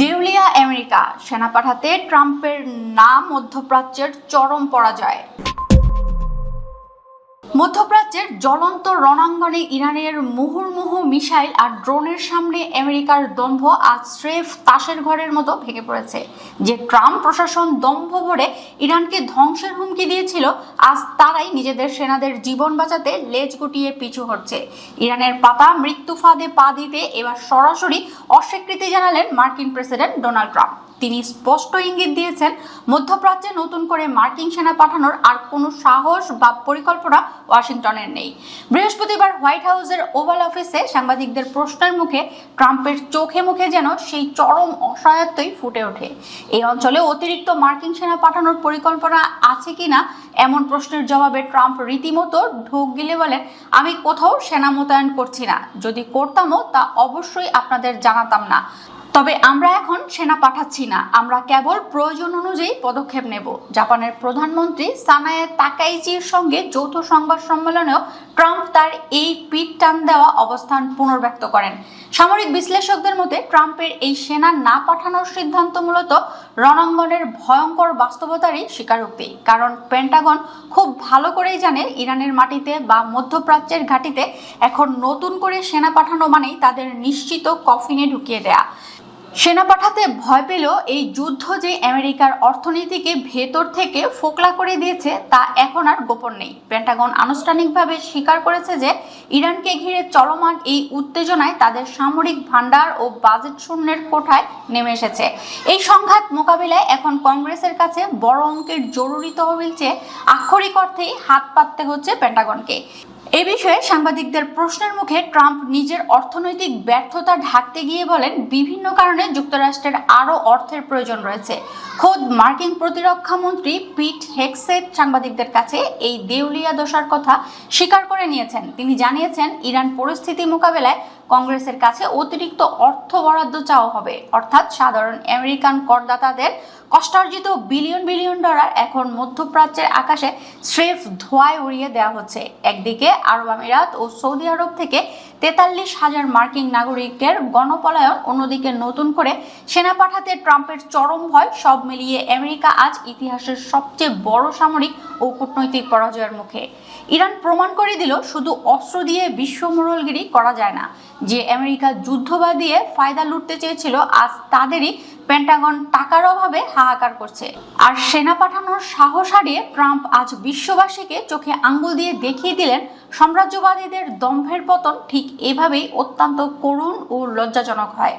দেউলিয়া আমেরিকা, সেনা পাঠাতে ট্রাম্পের নাম মধ্যপ্রাচ্যের চরম পরাজয়। মধ্যপ্রাচ্যের জ্বলন্ত রণাঙ্গনে ইরানের মুহুর্মুহু মিসাইল আর ড্রোনের সামনে আমেরিকার দম্ভ আজ স্রেফ তাসের ঘরের মতো ভেঙে পড়েছে। যে ট্রাম্প প্রশাসন দম্ভ ভরে ইরানকে ধ্বংসের হুমকি দিয়েছিল, আজ তারাই নিজেদের সেনাদের জীবন বাঁচাতে লেজ গুটিয়ে পিছু হটছে। ইরানের পাতা মৃত্যু ফাঁদে পা দিতে এবার সরাসরি অস্বীকৃতি জানালেন মার্কিন প্রেসিডেন্ট ডোনাল্ড ট্রাম্প। তিনি স্পষ্ট ইঙ্গিত দিয়েছেন, মধ্যপ্রাচ্যে নতুন করে মার্কিন সেনা পাঠানোর আর কোনো সাহস বা পরিকল্পনা ওয়াশিংটনের নেই। বৃহস্পতিবার হোয়াইট হাউসের ওভাল অফিসে সাংবাদিকদের প্রশ্নের মুখে ট্রাম্পের চোখে মুখে যেন সেই চরম অসহায়ত্বই ফুটে ওঠে। এই অঞ্চলে অতিরিক্ত মার্কিন সেনা পাঠানোর পরিকল্পনা আছে কিনা এমন প্রশ্নের জবাবে ট্রাম্প রীতিমতো ঢোক গিলে বলেন, আমি কোথাও সেনা মোতায়েন করছি না, যদি করতামও তা অবশ্যই আপনাদের জানাতাম না। তবে আমরা এখন সেনা পাঠাচ্ছি না, আমরা কেবল প্রয়োজন অনুযায়ী পদক্ষেপ নেব। জাপানের প্রধানমন্ত্রী সানায়ে তাকাইচির সঙ্গে যৌথ সংবাদ সম্মেলনেও ট্রাম্প তার এই পিঠ টান দেওয়া অবস্থান পুনর্ব্যক্ত করেন। সামরিক বিশ্লেষকদের মতে ট্রাম্পের এই সেনা না পাঠানোর সিদ্ধান্ত মূলত রণাঙ্গনের ভয়ঙ্কর বাস্তবতারই স্বীকারোক্তি। কারণ পেন্টাগন খুব ভালো করেই জানে, ইরানের মাটিতে বা মধ্যপ্রাচ্যের ঘাঁটিতে এখন নতুন করে সেনা পাঠানো মানেই তাদের নিশ্চিত কফিনে ঢুকিয়ে দেয়া। সেনা পাঠাতে ভয় পেল এই যুদ্ধ যে আমেরিকার অর্থনীতিকে ভেতর থেকে ফোকলা করে দিয়েছে তা এখন আর গোপন নেই। পেন্টাগন আনুষ্ঠানিকভাবে স্বীকার করেছে যে ইরানকে ঘিরে চলমান এই উত্তেজনায় তাদের সামরিক ভান্ডার ও বাজেট শূন্যের কোঠায় নেমে এসেছে। এই সংঘাত মোকাবিলায় এখন কংগ্রেসের কাছে বড় অঙ্কের জরুরি তহবিল চেয়ে আক্ষরিক অর্থেই হাত পাততে হচ্ছে পেন্টাগনকে। এ বিষয়ে সাংবাদিকদের প্রশ্নের মুখে ট্রাম্প নিজের অর্থনৈতিক ব্যর্থতা ঢাকতে গিয়ে বলেন, বিভিন্ন কারণে যুক্তরাষ্ট্রের আরও অর্থের প্রয়োজন রয়েছে। খোদ মার্কিন প্রতিরক্ষা মন্ত্রী পিট হেগসেট সাংবাদিকদের কাছে এই দেউলিয়া দশার কথা স্বীকার করে নিয়েছেন। তিনি জানিয়েছেন, ইরান পরিস্থিতি মোকাবেলায় কংগ্রেসের কাছে অতিরিক্ত অর্থ বরাদ্দ চাওয়া হবে, অর্থাৎ সাধারণ আমেরিকান করদাতাদের কষ্টার্জিত বিলিয়ন বিলিয়ন ডলার এখন মধ্যপ্রাচ্যের আকাশে স্রেফ ধোঁয়ায় উড়িয়ে দেওয়া হচ্ছে। একদিকে আরব আমিরাত ও সৌদি আরব থেকে 43,000 মার্কিন নাগরিকের গণপলায়ন, অন্যদিকে নতুন করে সেনা পাঠাতে ট্রাম্পের চরম ভয়, সব মিলিয়ে আমেরিকা আজ ইতিহাসের সবচেয়ে বড় সামরিক ও কূটনৈতিক পরাজয়ের মুখে। ইরান প্রমাণ করে দিল, শুধু অস্ত্র দিয়ে বিশ্ব মোড়লগিরি করা যায় না। যে আমেরিকা যুদ্ধ বাদিয়ে ফায়দা লুটতে চেয়েছিল, আজ তাদেরই পেন্টাগন টাকার অভাবে হাহাকার করছে। আর সেনা পাঠানোর সাহস হারিয়ে ট্রাম্প আজ বিশ্ববাসীকে চোখে আঙ্গুল দিয়ে দেখিয়ে দিলেন, সাম্রাজ্যবাদীদের দম্ভের পতন ঠিক এভাবেই অত্যন্ত করুণ ও লজ্জাজনক হয়।